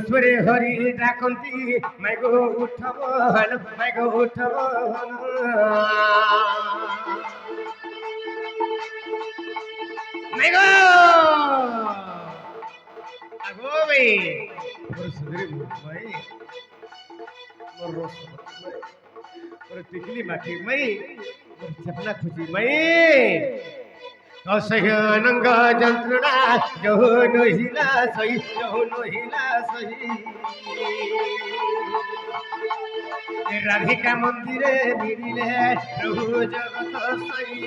स्वरे हरि डाकंती मैं गो उठबन मैं गो उठबन मैं गो आगो भाई मोर सुधरी भाई मोर रोस मोर टिकली माखी मैं मोर चपला खुशी मैं असह्य अनंग যন্ত্রণা যৌন হিলা সহি যৌন হিলা সহি রাধিকা মন্দিরে মিলিলে প্রভু জগত সহি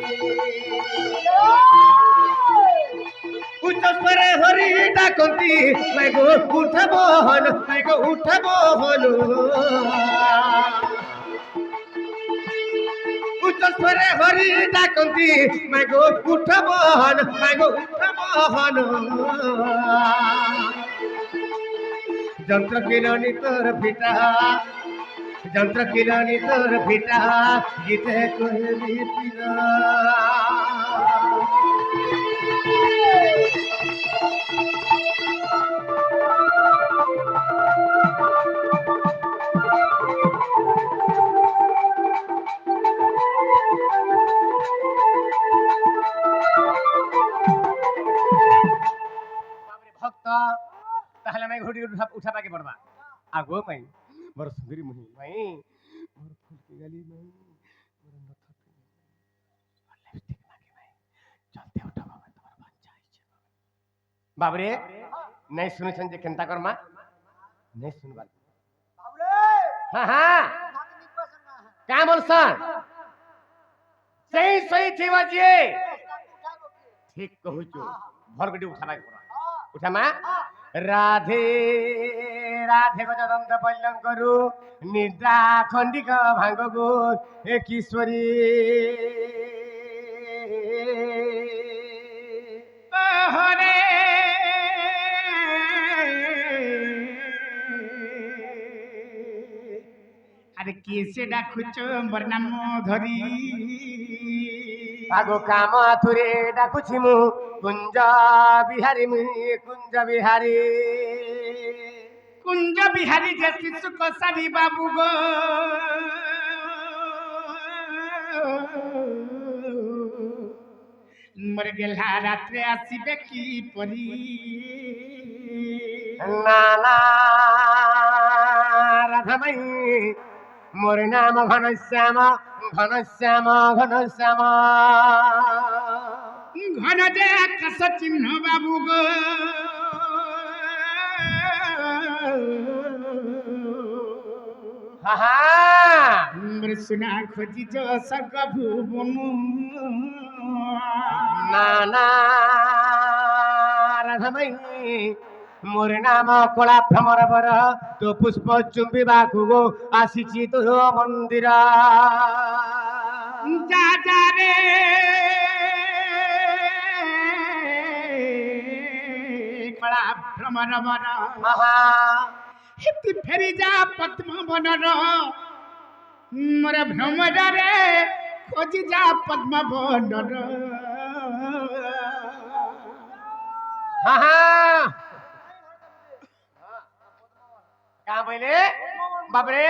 উচ্চ স্বরে হরি ডাকন্তি मैं गो উঠবহন मैं गो উঠবহন उच्च स्वरे हरि डाकंती मैं गो उठबहन मैं गो उठबहन যন্ত্র কিরণী তোর ফিটা যন্ত্র কিরণী তোর ফিটা গীতে কহিবি পিনা मैं घोड़ी उठा पाके पड़वा आगो मैं मोर सुंदरी मुही मैं मोर फूल की गली मैं मोर नथ लिपस्टिक मागे मैं चलते उठवा मैं तोर बन जाई छे बाबरे नहीं सुनु छन जे केनता करमा नहीं सुनबा बाबरे हां हां का बोलसन सही सही थीवा जी ठीक कहू छु भर गडी उठा पाके पड़वा उठा मा राधे राधे को जदंत पल्लंकरु निद्रा खंडिक भांगगु हे किशोरी हरे अरे किसे डाकुचो मोर नाम धरी आगो काम थुरे डाकुछि मु कुंज बिहारी कुंज बिहारी जैसी सुख सारी बाबू गो मोर गेला रात्रे आसीबे की परी नाना राधामयी मोर नाम घनश्याम घनश्याम घनश्याम घन दे आकाश चिन्ह बाबू गो सुना खोजी जो सग भुवन नाना राधामयी मोर नाम कला भ्रमर बर तो पुष्प चुंबिबाकु गो आसीछि तोर मंदिर जा जा रे कला भ्रमर बर हिति फेरी जा पद्म बनर मोर भ्रमर रे खोजी जा पद्म बनर हाँ हाँ कहाँ बोले बाबरे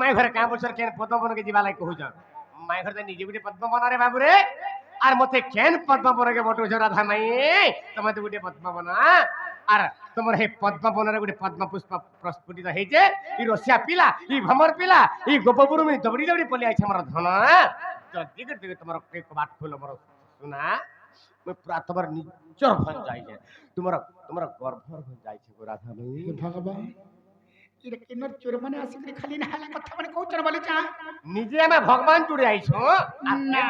मैं घर कहाँ बोल सर केन पद्म बन के जीवालाई कहू जा मैं घर तो निजे गुटे पद्म बना रे बाबू रे आर मते केन पद्म बन के बटो छ राधा माई तमे तो गुटे पद्म बना आर तमर हे पद्म बन रे गुटे पद्म पुष्प प्रस्फुटित हे जे ई रसिया पिला ई भमर पिला ई गोपपुर में दबड़ी दबड़ी पले आइ छ हमर धन जदी के तमर के बाट खोल हमर सुना मैं पूरा तमर निचर भन जाई छे तुमर तुमर गर्भ भन जाई छे राधा माई भगवान इरे किनर चोर माने आसी के खाली नहाला कथा माने कहू चर बोले चा निजे में भगवान जुड़े आई छो ना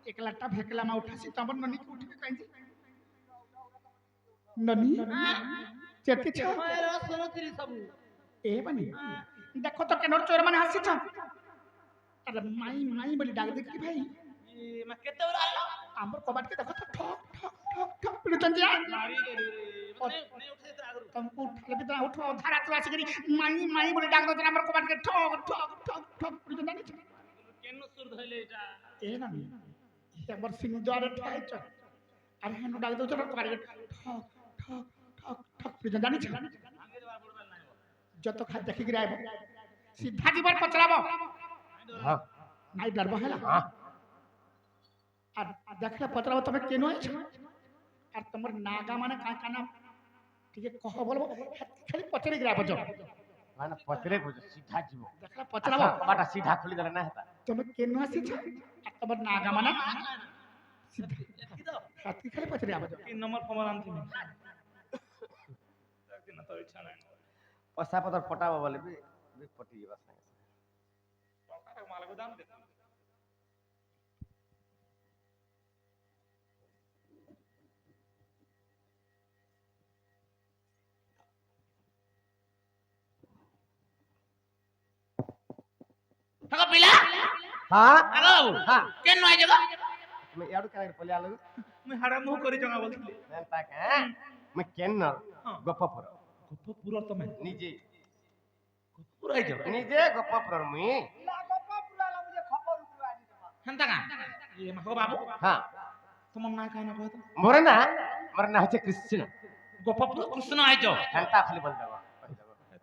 एकलाटा भेकला मा उठासी तमर ननी के उठबे काई ननी चेती छ मेरा सुनतरी सब ए बनी देखो तो किनर चोर माने आसी छ अरे माई माई बोली डाक दे कि भाई मैं केते और आलो हमर कबाट के देखो तो ठक ठक ठक ठक पिलचन जा मारी रे नहीं उठे तो आगु तुमको उठले भी तो उठो धारा तो आसी करी माई माई बोली डाक दो हमर कबाट के ठक ठक ठक ठक पिलचन जानी छ केनो सुर धइले एटा ए ना एक बार सिंह द्वार ठाई छ अरे हेनो डाक दो छ कबाट के ठक ठक ठक ठक पिलचन जानी छ যত খাদ দেখি গিরাইব সিধা জীবন পচরাব हाँ নাই ডরব হেলা हाँ আর দেখলে পচরাব তুমি কেন আছো আর তোমার নাগা মানে কানা ঠিক কহ বলবো খালি পচরে গিরাইব যো माने पचरे बुझ सीधा जीव দেখলে পচরাব कबाटा सीधा खुली देले ना हेता তুমি কেন আসিছ আর তোমার নাগা মানে সিধা হাতি খালি পচরে আব তিন নম্বর ফর্মাল আনছি একদিন তো ইচ্ছা নাই पसा पदर पटाबो बोले बे पटी जीवा संगे টাকা মালগো দাম দে থাকো পিলা हाँ আগো हाँ কেন নয় জগা मैं याडू करे पले आलू মুই হাড়া মুহ করি জঙ্গা বলছিলি मैं ता का मैं केन गप्पपुर কত পুরো তুমি निजे পুরাই যাও निजे गप्पपुर मुई হেনতা কা এ মাখো বাবু हाँ তোমার না কাই না কত मोर ना होचे कृष्ण গপপুর কৃষ্ণ আইছ घंटा खाली बोल देबो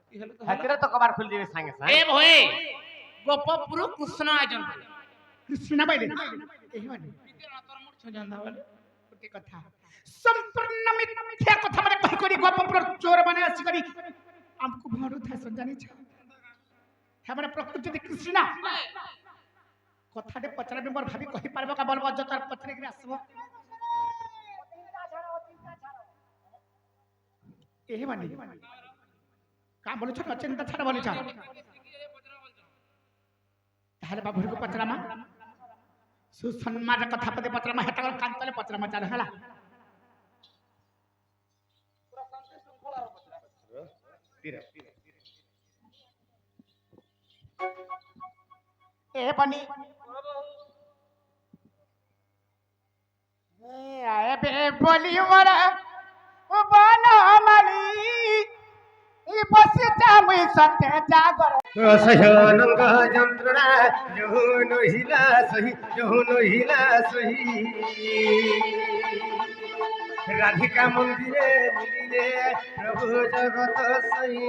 কি হলো তো हाथिरे तो कबार खुल देबे संगे এ संग ভয়ে গোপপুর কৃষ্ণ আইছন কৃষ্ণ বাইলে এই মানে তোর মুখ ছ জানদা বলে গোটে কথা সম্পূর্ণ মিথ্যা কথা মানে কହି করি গপপুর চোর মানে আসি করি আমকু ভড়ু থাস জানিছ হ্যাঁ মানে প্রকৃতি কৃষ্ণ কথাটে পচরাবে মোর ভাবি কহি পারবো কা বলবো যতার পচরে গিয়ে আসব এই মানে কা বলেছ চিন্তা ছাড়া বলেছ তাহলে বাবুরকে পচরামা সুসম্মান কথা পদে পচরামা হেটা কান্তলে পচরামা চাল হেলা এ বনি এ আয়ে বে বলি মোরা ও বনা মালি ই বসে যামই সতে জাগর असह्यानंग যন্ত্রণা যৌন হিলা সহি রাধিকা মন্দিরে মিলিলে প্রভু জগত সহি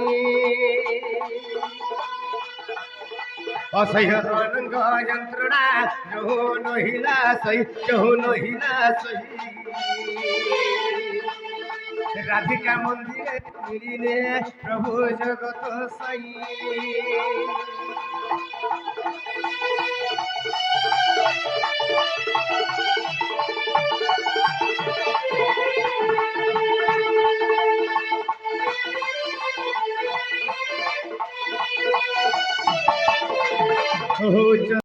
অসহ্যানঙ্গ যন্ত্রণা যৌন হিলা সহি রাধিকা মন্দিরে মিলিলে প্রভু জগত সাই